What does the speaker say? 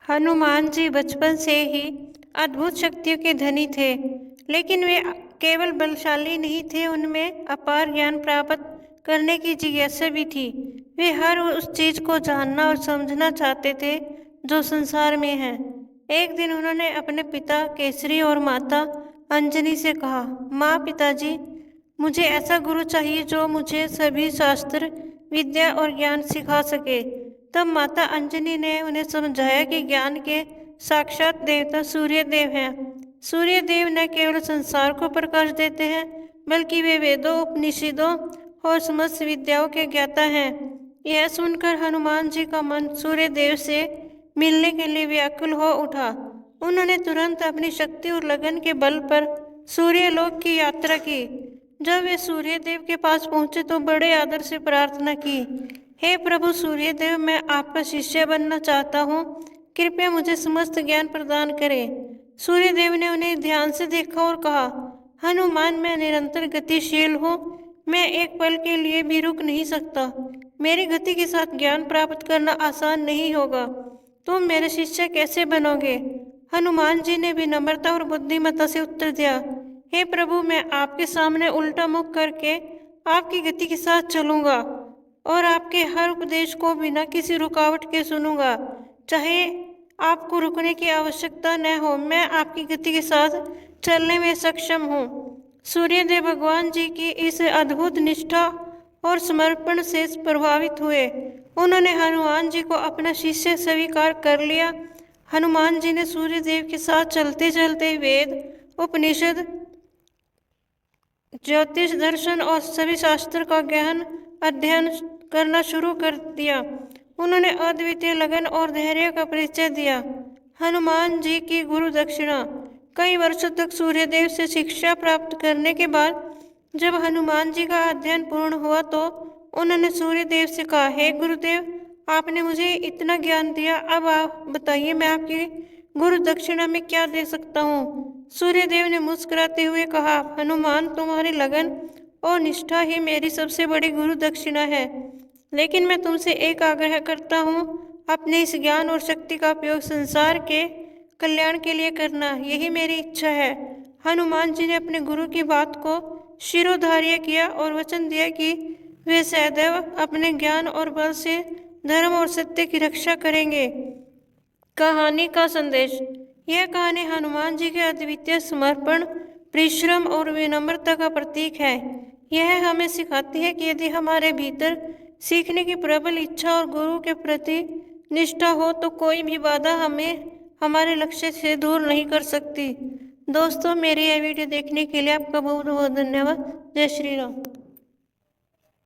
हनुमान जी बचपन से ही अद्भुत शक्तियों के धनी थे, लेकिन वे केवल बलशाली नहीं थे, उनमें अपार ज्ञान प्राप्त करने की जिज्ञासा भी थी। वे हर उस चीज को जानना और समझना चाहते थे जो संसार में है। एक दिन उन्होंने अपने पिता केसरी और माता अंजनी से कहा, माँ, पिताजी, मुझे ऐसा गुरु चाहिए जो मुझे सभी शास्त्र, विद्या और ज्ञान सिखा सके। तब माता अंजनी ने उन्हें समझाया कि ज्ञान के साक्षात देवता सूर्य देव हैं। सूर्य देव न केवल संसार को प्रकाश देते हैं, बल्कि वे वेदों, उपनिषदों और समस्त विद्याओं के ज्ञाता हैं। यह सुनकर हनुमान जी का मन सूर्य देव से मिलने के लिए व्याकुल हो उठा। उन्होंने तुरंत अपनी शक्ति और लगन के बल पर सूर्यलोक की यात्रा की। जब वे सूर्य देव के पास पहुंचे तो बड़े आदर से प्रार्थना की, हे प्रभु सूर्यदेव, मैं आपका शिष्य बनना चाहता हूँ, कृपया मुझे समस्त ज्ञान प्रदान करें। सूर्यदेव ने उन्हें ध्यान से देखा और कहा, हनुमान, मैं निरंतर गतिशील हूँ, मैं एक पल के लिए भी रुक नहीं सकता। मेरी गति के साथ ज्ञान प्राप्त करना आसान नहीं होगा। तुम मेरे शिष्य कैसे बनोगे? हनुमान जी ने विनम्रता और बुद्धिमत्ता से उत्तर दिया, हे प्रभु, मैं आपके सामने उल्टा मुख करके आपकी गति के साथ चलूंगा और आपके हर उपदेश को बिना किसी रुकावट के सुनूंगा। चाहे आपको रुकने की आवश्यकता न हो, मैं आपकी गति के साथ चलने में सक्षम हूँ। सूर्यदेव भगवान जी की इस अद्भुत निष्ठा और समर्पण से प्रभावित हुए। उन्होंने हनुमान जी को अपना शिष्य स्वीकार कर लिया। हनुमान जी ने सूर्यदेव के साथ चलते चलते वेद, उपनिषद, ज्योतिष, दर्शन और सभी शास्त्र का गहन अध्ययन करना शुरू कर दिया। उन्होंने अद्वितीय लगन और धैर्य का परिचय दिया। हनुमान जी की गुरु दक्षिणा। कई वर्षों तक सूर्यदेव से शिक्षा प्राप्त करने के बाद जब हनुमान जी का अध्ययन पूर्ण हुआ तो उन्होंने सूर्यदेव से कहा, हे गुरुदेव, आपने मुझे इतना ज्ञान दिया, अब आप बताइए मैं आपकी गुरु दक्षिणा में क्या दे सकता हूँ। सूर्यदेव ने मुस्कुराते हुए कहा, हनुमान, तुम्हारी लगन और निष्ठा ही मेरी सबसे बड़ी गुरु दक्षिणा है, लेकिन मैं तुमसे एक आग्रह करता हूँ, अपने इस ज्ञान और शक्ति का उपयोग संसार के कल्याण के लिए करना, यही मेरी इच्छा है। हनुमान जी ने अपने गुरु की बात को शिरोधार्य किया और वचन दिया कि वे सदैव अपने ज्ञान और बल से धर्म और सत्य की रक्षा करेंगे। कहानी का संदेश। यह कहानी हनुमान जी के अद्वितीय समर्पण, परिश्रम और विनम्रता का प्रतीक है। यह हमें सिखाती है कि यदि हमारे भीतर सीखने की प्रबल इच्छा और गुरु के प्रति निष्ठा हो तो कोई भी बाधा हमें हमारे लक्ष्य से दूर नहीं कर सकती। दोस्तों, मेरी यह वीडियो देखने के लिए आपका बहुत बहुत धन्यवाद। जय श्री राम।